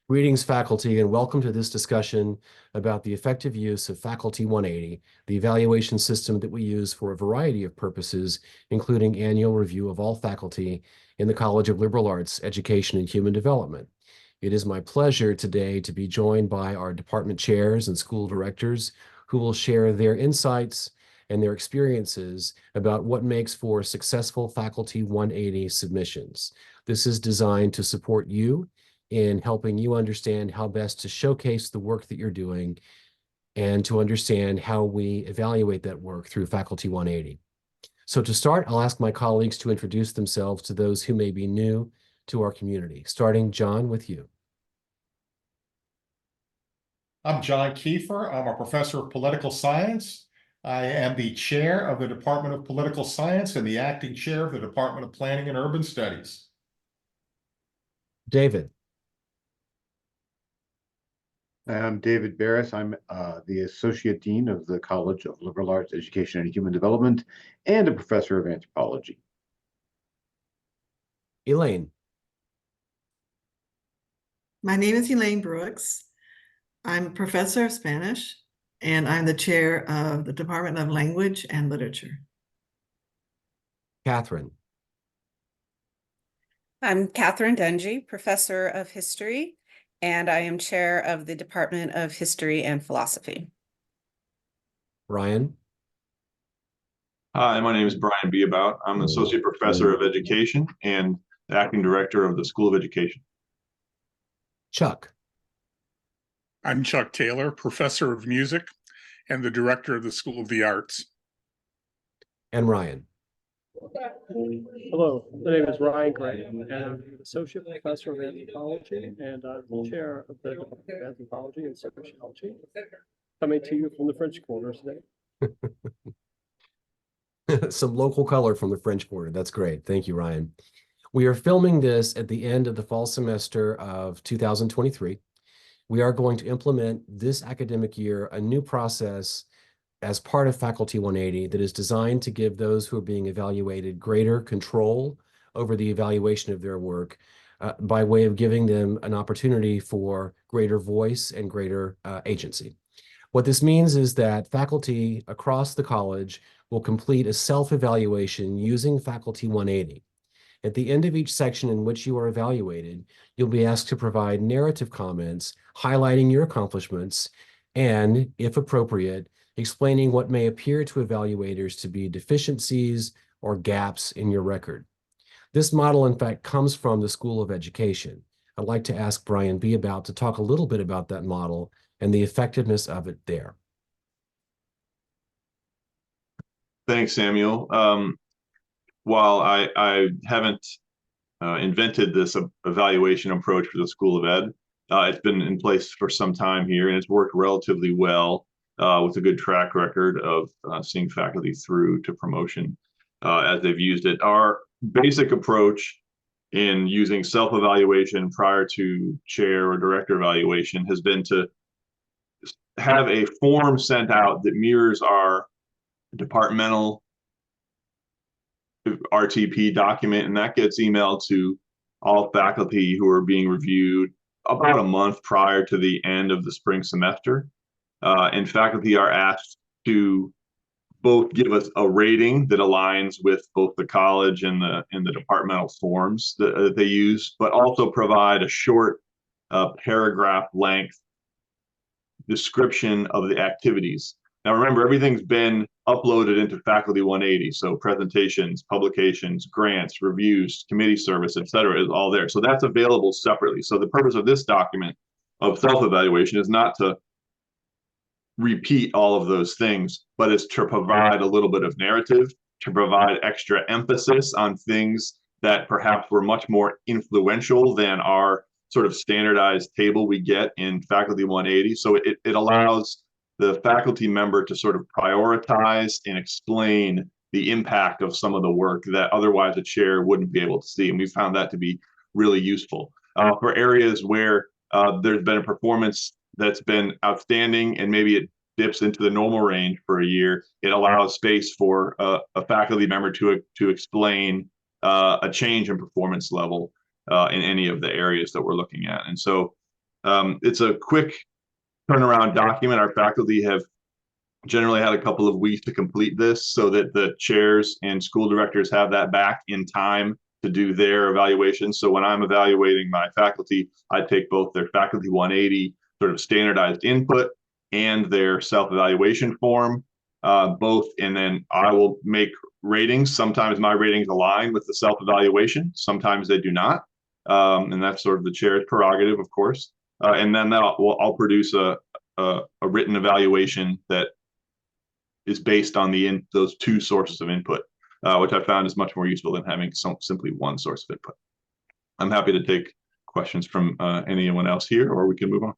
Greetings, faculty, and welcome to this discussion about the effective use of Faculty 180, the evaluation system that we use for a variety of purposes, including annual review of all faculty in the College of Liberal Arts, Education, and Human Development. It is my pleasure today to be joined by our department chairs and school directors who will share their insights and their experiences about what makes for successful Faculty 180 submissions. This is designed to support you in helping you understand how best to showcase the work that you're doing and to understand how we evaluate that work through Faculty 180. So to start, I'll ask my colleagues to introduce themselves to those who may be new to our community, starting, John, with you. I'm John Kiefer. I'm a professor of political science. I am the chair of the Department of Political Science and the acting chair of the Department of Planning and Urban Studies. David. I'm David Barris. I'm the Associate Dean of the College of Liberal Arts, Education, and Human Development, and a professor of anthropology. Elaine. My name is Elaine Brooks. I'm a professor of Spanish, and I'm the chair of the Department of Language and Literature. Catherine. I'm Catherine Dungy, professor of history, and I am chair of the Department of History and Philosophy. Brian. Hi, my name is Brian Beabout. I'm an associate professor of education and acting director of the School of Education. Chuck. I'm Chuck Taylor, professor of music and the director of the School of the Arts. And Ryan. Hello, my name is Ryan Gray, and I'm an associate professor of anthropology, and I'm the chair of the Department of Anthropology and Sociology, coming to you from the French Quarter today. Some local color from the French Quarter. That's great. Thank you, Ryan. We are filming this at the end of the fall semester of 2023. We are going to implement this academic year a new process as part of Faculty 180 that is designed to give those who are being evaluated greater control over the evaluation of their work by way of giving them an opportunity for greater voice and greater agency. What this means is that faculty across the college will complete a self-evaluation using Faculty 180. At the end of each section in which you are evaluated, you'll be asked to provide narrative comments highlighting your accomplishments and, if appropriate, explaining what may appear to evaluators to be deficiencies or gaps in your record. This model, in fact, comes from the School of Education. I'd like to ask Brian Beabout to talk a little bit about that model and the effectiveness of it there. Thanks, Samuel. While I haven't invented this evaluation approach for the School of Ed, it's been in place for some time here, and it's worked relatively well with a good track record of seeing faculty through to promotion as they've used it. Our basic approach in using self-evaluation prior to chair or director evaluation has been to have a form sent out that mirrors our departmental RTP document, and that gets emailed to all faculty who are being reviewed about a month prior to the end of the spring semester. And faculty are asked to both give us a rating that aligns with both the college and the departmental forms that they use, but also provide a short paragraph length description of the activities. Now, remember, everything's been uploaded into Faculty 180. So presentations, publications, grants, reviews, committee service, et cetera, is all there. So that's available separately. So the purpose of this document of self-evaluation is not to repeat all of those things, but it's to provide a little bit of narrative, to provide extra emphasis on things that perhaps were much more influential than our sort of standardized table we get in Faculty 180. So it allows the faculty member to sort of prioritize and explain the impact of some of the work that otherwise a chair wouldn't be able to see. And we found that to be really useful. For areas where there's been a performance that's been outstanding and maybe it dips into the normal range for a year, it allows space for a faculty member to explain a change in performance level in any of the areas that we're looking at. And so It's a quick turnaround document. Our faculty have generally had a couple of weeks to complete this so that the chairs and school directors have that back in time to do their evaluation. So when I'm evaluating my faculty, I take both their Faculty 180 sort of standardized input and their self-evaluation form, both, and then I will make ratings. Sometimes my ratings align with the self-evaluation, sometimes they do not. And that's sort of the chair's prerogative, of course. And then I'll produce a written evaluation that is based on those two sources of input, which I found is much more useful than having simply one source of input. I'm happy to take questions from anyone else here, or we can move on.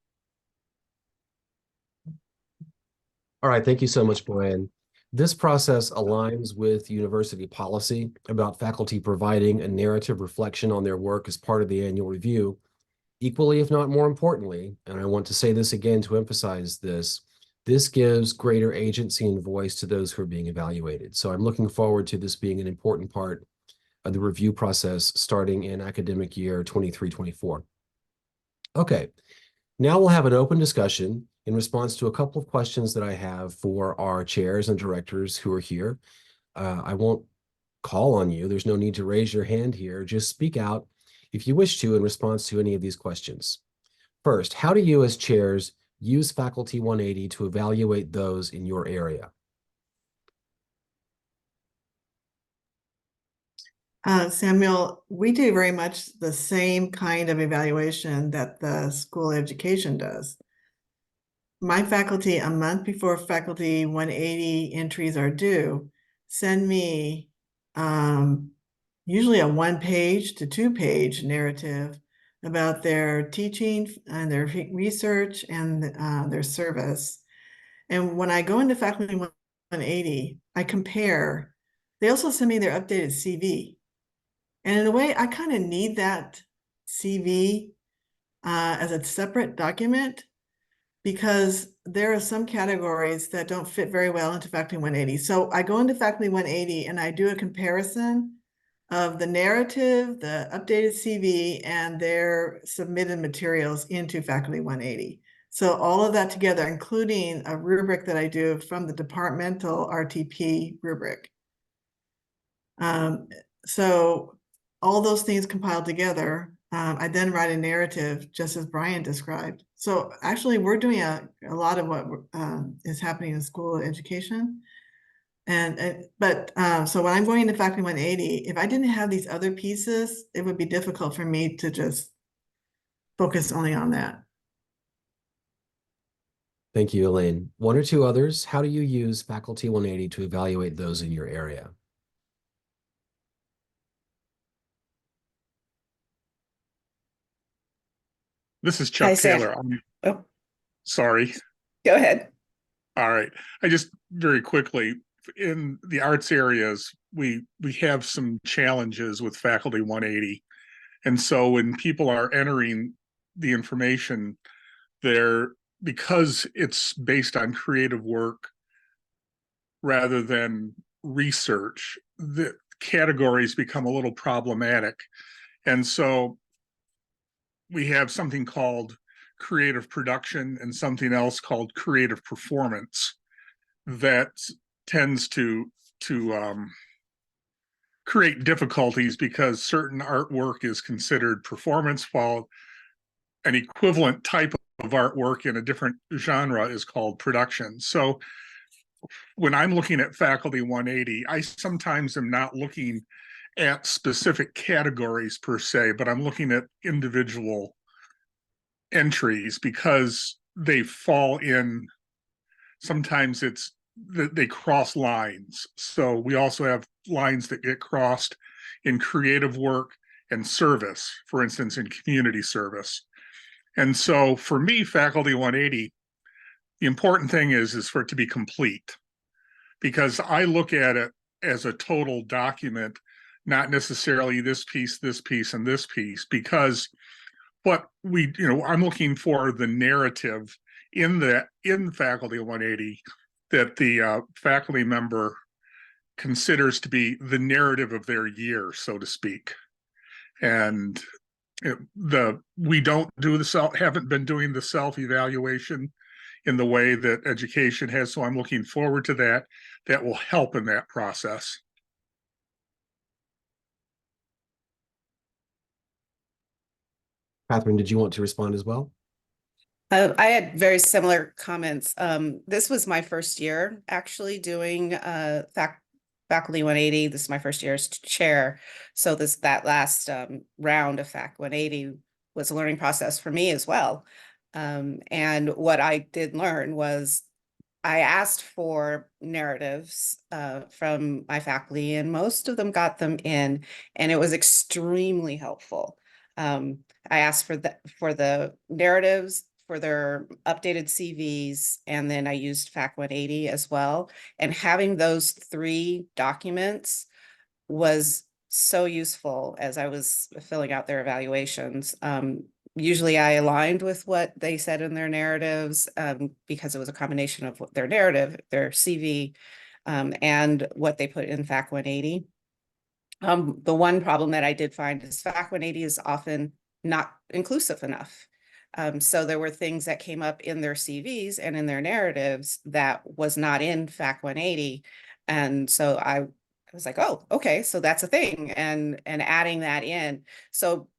All right, thank you so much, Brian. This process aligns with university policy about faculty providing a narrative reflection on their work as part of the annual review. Equally, if not more importantly, and I want to say this again to emphasize this gives greater agency and voice to those who are being evaluated. So I'm looking forward to this being an important part of the review process starting in academic year 23-24. Okay, now we'll have an open discussion in response to a couple of questions that I have for our chairs and directors who are here. I won't call on you. There's no need to raise your hand here. Just speak out if you wish to in response to any of these questions. First, how do you as chairs use Faculty 180 to evaluate those in your area? Samuel, we do very much the same kind of evaluation that the school education does. My faculty, a month before Faculty 180 entries are due, send me usually a 1-page to 2-page narrative about their teaching and their research and their service. And when I go into Faculty 180, I compare. They also send me their updated CV. And in a way, I kind of need that CV as a separate document because there are some categories that don't fit very well into Faculty 180. So I go into Faculty 180 and I do a comparison of the narrative, the updated CV, and their submitted materials into Faculty 180. So all of that together, including a rubric that I do from the departmental RTP rubric. So all those things compiled together, I then write a narrative just as Brian described. So actually we're doing a lot of what is happening in school education. So when I'm going into Faculty 180, if I didn't have these other pieces, it would be difficult for me to just focus only on that. Thank you, Elaine. One or two others, how do you use Faculty 180 to evaluate those in your area? This is Chuck Hi, Sam. Taylor. Oh, Sorry. go ahead. All right. I just very quickly, in the arts areas, we have some challenges with Faculty 180. And so when people are entering the information there, because it's based on creative work rather than research, the categories become a little problematic. And so we have something called creative production and something else called creative performance that tends to create difficulties because certain artwork is considered performance while an equivalent type of artwork in a different genre is called production. So when I'm looking at Faculty 180, I sometimes am not looking at specific categories per se, but I'm looking at individual entries because they fall in, sometimes it's they cross lines. So we also have lines that get crossed in creative work and service, for instance, in community service. And so for me, Faculty 180, the important thing is for it to be complete, because I look at it as a total document, not necessarily this piece, and this piece, because what I'm looking for the narrative in Faculty 180 that the faculty member considers to be the narrative of their year, so to speak. And We don't do haven't been doing the self-evaluation in the way that education has. So I'm looking forward to that. That will help in that process. Catherine, did you want to respond as well? I had very similar comments. This was my first year actually doing Faculty 180. This is my first year as chair. So that last round of Fac 180 was a learning process for me as well. And what I did learn was I asked for narratives from my faculty, and most of them got them in, and it was extremely helpful. I asked for the narratives, for their updated CVs, and then I used Fac 180 as well. And having those 3 documents was so useful as I was filling out their evaluations. Usually I aligned with what they said in their narratives because it was a combination of their narrative, their CV, and what they put in Fac 180. The one problem that I did find is Fac 180 is often not inclusive enough. So there were things that came up in their CVs and in their narratives that was not in Fac 180. And so I was like, oh, okay, so that's a thing, and adding that in. So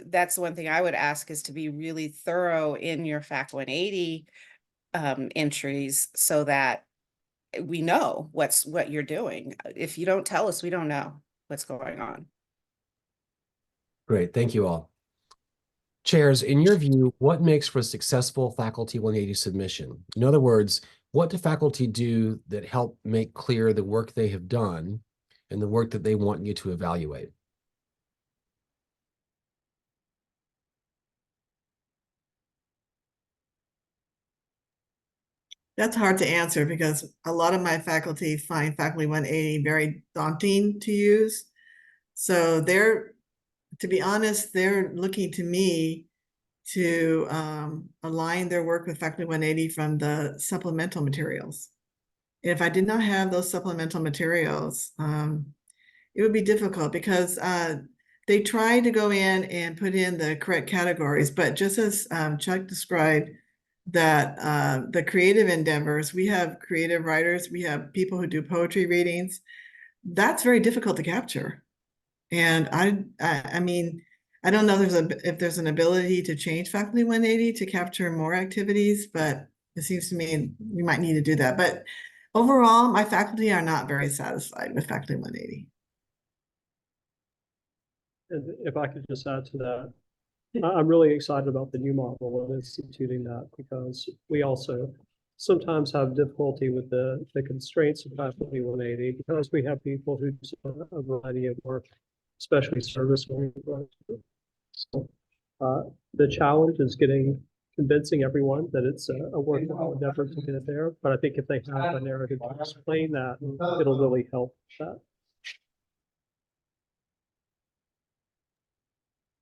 that's one thing I would ask, is to be really thorough in your Fac 180 entries so that we know what you're doing. If you don't tell us, we don't know what's going on. Great, thank you all. Chairs, in your view, what makes for a successful Faculty 180 submission? In other words, what do faculty do that help make clear the work they have done and the work that they want you to evaluate? That's hard to answer because a lot of my faculty find Faculty 180 very daunting to use. So to be honest, they're looking to me to align their work with Faculty 180 from the supplemental materials. If I did not have those supplemental materials, it would be difficult because they try to go in and put in the correct categories, but just as Chuck described, that the creative endeavors, we have creative writers, we have people who do poetry readings. That's very difficult to capture. And I mean, I don't know if there's an ability to change Faculty 180 to capture more activities, but it seems to me we might need to do that. But overall, my faculty are not very satisfied with Faculty 180. And if I could just add to that, I'm really excited about the new model of instituting that, because we also sometimes have difficulty with the constraints of Faculty 180 because we have people who do a variety of work, especially service oriented. So the challenge is convincing everyone that it's a worthwhile endeavor to get it there. But I think if they have a narrative to explain that, it'll really help that.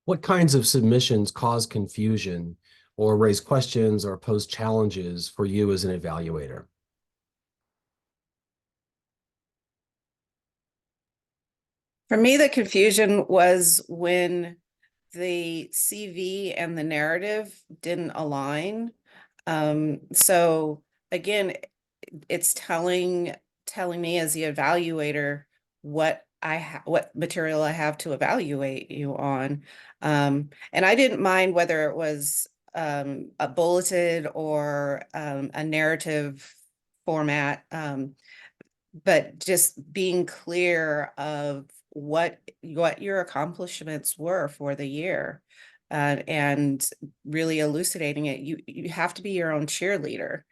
What kinds of submissions cause confusion or raise questions or pose challenges for you as an evaluator? For me, the confusion was when the CV and the narrative didn't align. So again, it's telling me as the evaluator what material I have to evaluate you on. And I didn't mind whether it was a bulleted or a narrative format, but just being clear of what your accomplishments were for the year, and really elucidating it. You have to be your own cheerleader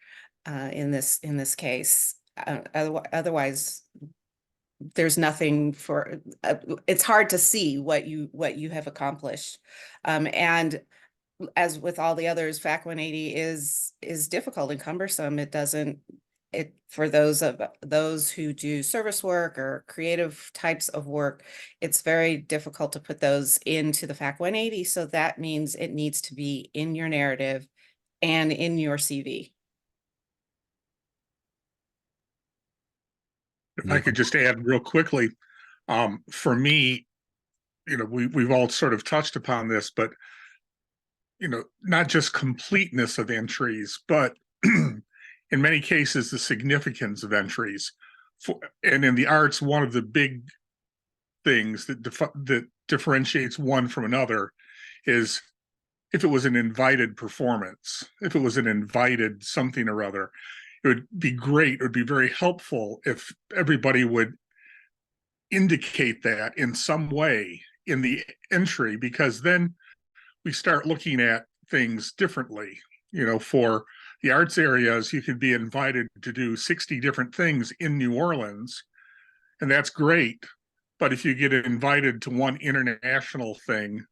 in this case. Otherwise, there's nothing for. It's hard to see what you have accomplished, and as with all the others, Fac 180 is difficult and cumbersome. For those who do service work or creative types of work, it's very difficult to put those into the Fac 180. So that means it needs to be in your narrative and in your CV. If I could just add real quickly, for me, we've all sort of touched upon this, but not just completeness of entries, but in many cases, the significance of entries. And in the arts, one of the big things that differentiates one from another is if it was an invited performance, if it was an invited something or other. It would be great, it would be very helpful if everybody would indicate that in some way in the entry, because then we start looking at things differently. For the arts areas, you could be invited to do 60 different things in New Orleans, and that's great. But if you get invited to one international thing,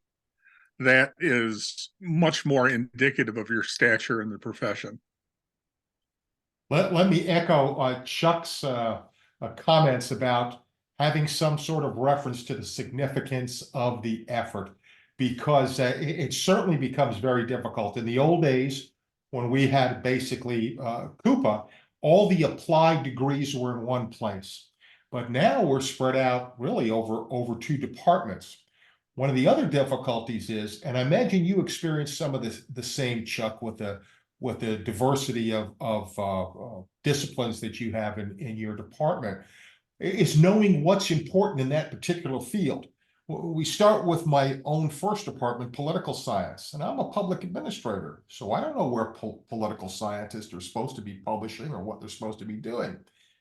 that is much more indicative of your stature in the profession. Let me echo Chuck's comments about having some sort of reference to the significance of the effort, because it certainly becomes very difficult. In the old days, when we had basically Coupa, all the applied degrees were in one place. But now we're spread out really over 2 departments. One of the other difficulties is, and I imagine you experienced some of the same, Chuck, with the diversity of disciplines that you have in your department, is knowing what's important in that particular field. We start with my own first department, political science, and I'm a public administrator, so I don't know where political scientists are supposed to be publishing or what they're supposed to be doing.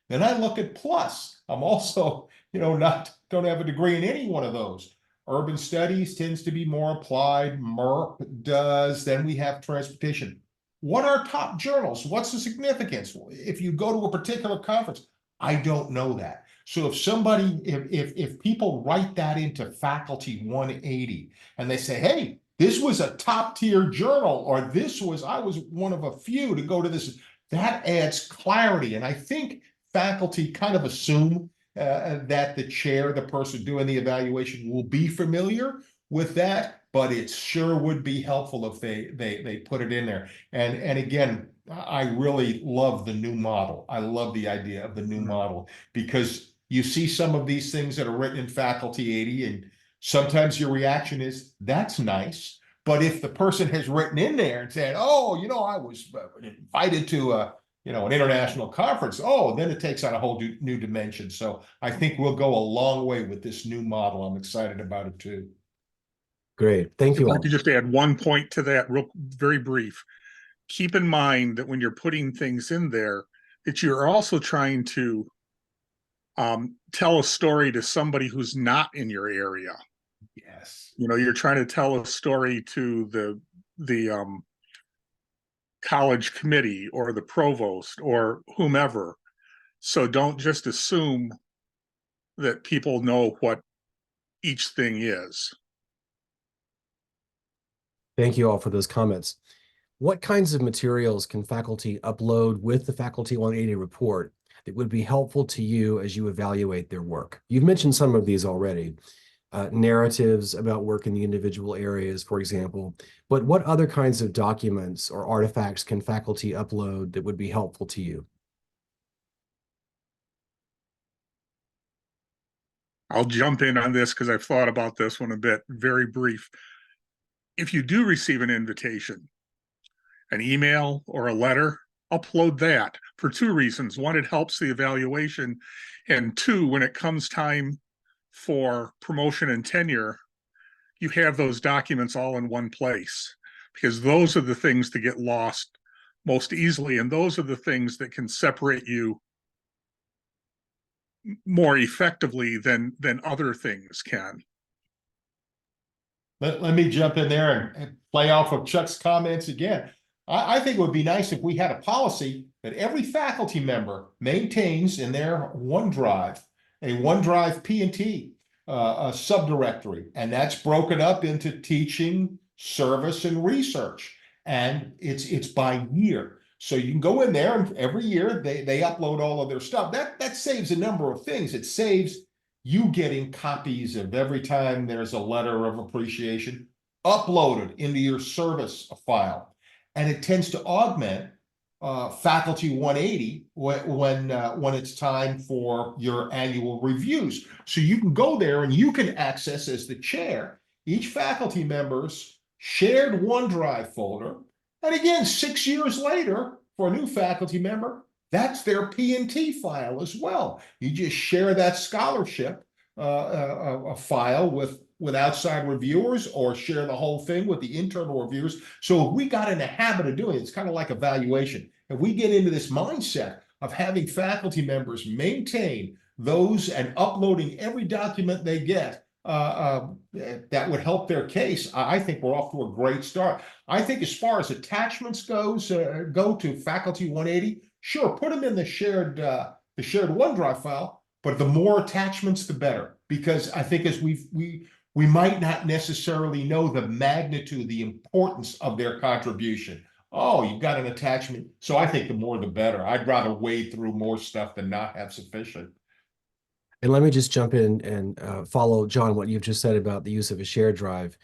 Then I look at PLUS. I'm also, don't have a degree in any one of those. Urban studies tends to be more applied. MERP does. Then we have transportation. What are top journals? What's the significance? If you go to a particular conference, I don't know that. So if people write that into Faculty 180 and they say, hey, this was a top tier journal, or I was one of a few to go to this, that adds clarity. And I think faculty kind of assume that the chair, the person doing the evaluation, will be familiar with that, but it sure would be helpful if they put it in there. And again, I really love the new model. I love the idea of the new model, because you see some of these things that are written in Faculty 80, and sometimes your reaction is, that's nice. But if the person has written in there and said, oh, I was invited to an international conference, then it takes on a whole new dimension. So I think we'll go a long way with this new model. I'm excited about it too. Great. Thank you If I all. could just add one point to that, very brief. Keep in mind that when you're putting things in there, that you're also trying to tell a story to somebody who's not in your area. Yes. You're trying to tell a story to the college committee or the provost or whomever. So don't just assume that people know what each thing is. Thank you all for those comments. What kinds of materials can faculty upload with the Faculty 180 report that would be helpful to you as you evaluate their work? You've mentioned some of these already. Narratives about work in the individual areas, for example, but what other kinds of documents or artifacts can faculty upload that would be helpful to you? I'll jump in on this because I've thought about this one a bit. Very brief. If you do receive an invitation, an email or a letter, upload that for 2 reasons. One, it helps the evaluation, and 2, when it comes time for promotion and tenure, you have those documents all in one place, because those are the things that get lost most easily, and those are the things that can separate you more effectively than other things can. Let me jump in there and play off of Chuck's comments again. I think it would be nice if we had a policy that every faculty member maintains in their OneDrive, a OneDrive P&T, a subdirectory, and that's broken up into teaching, service, and research. And it's by year. So you can go in there and every year they upload all of their stuff. That saves a number of things. It saves you getting copies of every time there's a letter of appreciation uploaded into your service file. And it tends to augment Faculty 180 when it's time for your annual reviews. So you can go there and you can access, as the chair, each faculty member's shared OneDrive folder. And again, 6 years later, for a new faculty member, that's their P&T file as well. You just share that scholarship a file with outside reviewers, or share the whole thing with the internal reviewers. So if we got in the habit of doing it, it's kind of like evaluation. If we get into this mindset of having faculty members maintain those and uploading every document they get, that would help their case. I think we're off to a great start. I think as far as attachments go to Faculty 180, sure, put them in the shared OneDrive file, but the more attachments, the better. Because I think as we might not necessarily know the magnitude, the importance of their contribution. Oh, you've got an attachment. So I think the more the better. I'd rather wade through more stuff than not have sufficient. And let me just jump in and follow, John, what you've just said about the use of a shared drive.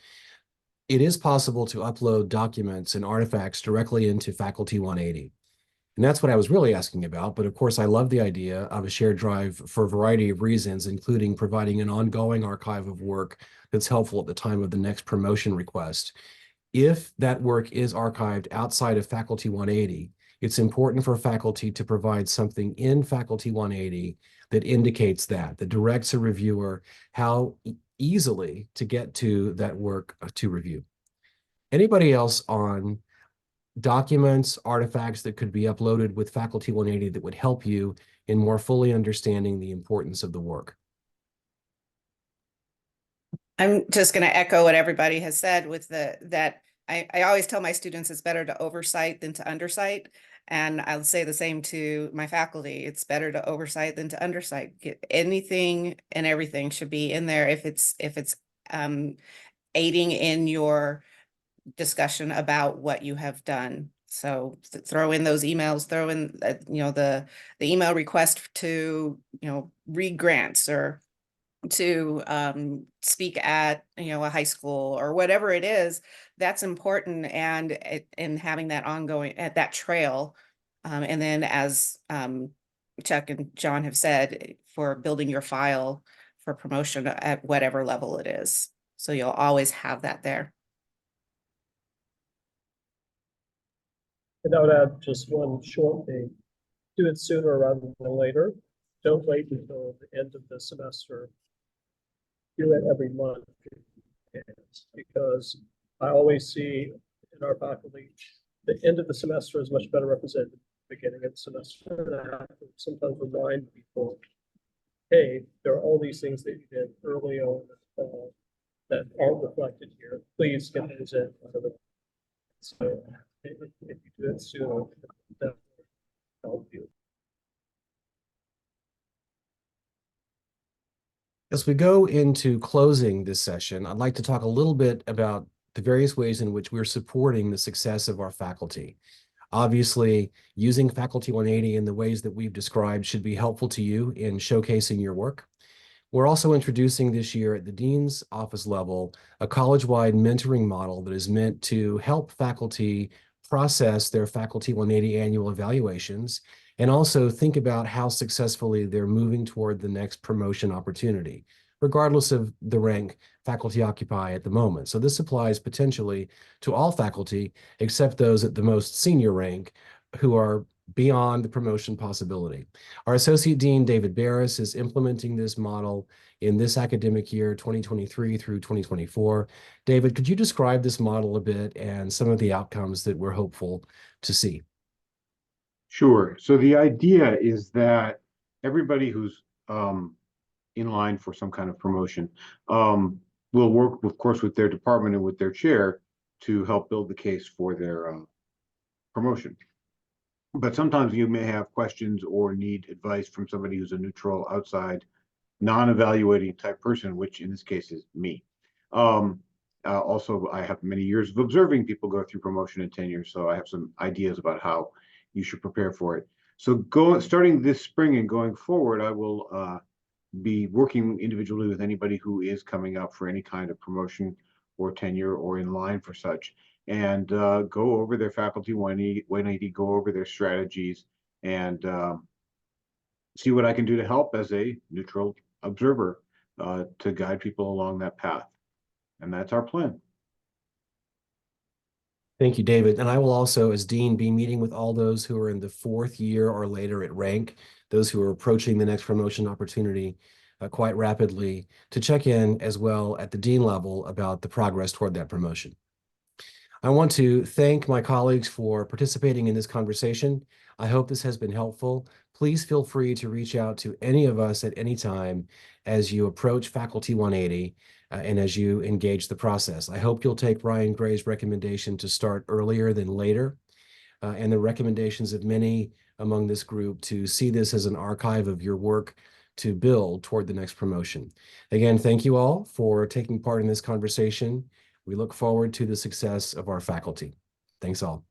It is possible to upload documents and artifacts directly into Faculty 180. And that's what I was really asking about. But of course, I love the idea of a shared drive for a variety of reasons, including providing an ongoing archive of work that's helpful at the time of the next promotion request. If that work is archived outside of Faculty 180, it's important for faculty to provide something in Faculty 180 that indicates that directs a reviewer how easily to get to that work to review. Anybody else on documents, artifacts that could be uploaded with Faculty 180 that would help you in more fully understanding the importance of the work? I'm just going to echo what everybody has said with that I always tell my students it's better to oversight than to undersight. And I'll say the same to my faculty. It's better to oversight than to undersight. Anything and everything should be in there if it's aiding in your discussion about what you have done. So throw in those emails, throw in the email request to read grants or to speak at a high school or whatever it is. That's important, and having that ongoing at that trail, and then as Chuck and John have said, for building your file for promotion at whatever level it is, so you'll always have that there. And I would add just one short thing: do it sooner rather than later. Don't wait until the end of the semester. Do it every month, because I always see in our faculty the end of the semester is much better represented than the beginning of the semester. And I have to sometimes remind people, hey, there are all these things that you did early on that aren't reflected here. Please get those in. So if you do it sooner, that will help you. As we go into closing this session, I'd like to talk a little bit about the various ways in which we're supporting the success of our faculty. Obviously, using Faculty 180 in the ways that we've described should be helpful to you in showcasing your work. We're also introducing this year at the Dean's Office level a college-wide mentoring model that is meant to help faculty process their Faculty 180 annual evaluations and also think about how successfully they're moving toward the next promotion opportunity, regardless of the rank faculty occupy at the moment. So this applies potentially to all faculty, except those at the most senior rank who are beyond the promotion possibility. Our Associate Dean, David Barris, is implementing this model in this academic year, 2023 through 2024. David, could you describe this model a bit and some of the outcomes that we're hopeful to see? Sure. So the idea is that everybody who's in line for some kind of promotion will work, of course, with their department and with their chair to help build the case for their promotion. But sometimes you may have questions or need advice from somebody who's a neutral, outside, non-evaluating type person, which in this case is me. Also, I have many years of observing people go through promotion and tenure, so I have some ideas about how you should prepare for it. So starting this spring and going forward, I will be working individually with anybody who is coming up for any kind of promotion or tenure or in line for such, and go over their faculty 180, go over their strategies, and see what I can do to help as a neutral observer to guide people along that path. And that's our plan. Thank you, David. And I will also, as Dean, be meeting with all those who are in the 4th year or later at rank, those who are approaching the next promotion opportunity quite rapidly, to check in as well at the Dean level about the progress toward that promotion. I want to thank my colleagues for participating in this conversation. I hope this has been helpful. Please feel free to reach out to any of us at any time as you approach Faculty 180 and as you engage the process. I hope you'll take Ryan Gray's recommendation to start earlier than later, and the recommendations of many among this group to see this as an archive of your work to build toward the next promotion. Again, thank you all for taking part in this conversation. We look forward to the success of our faculty. Thanks all.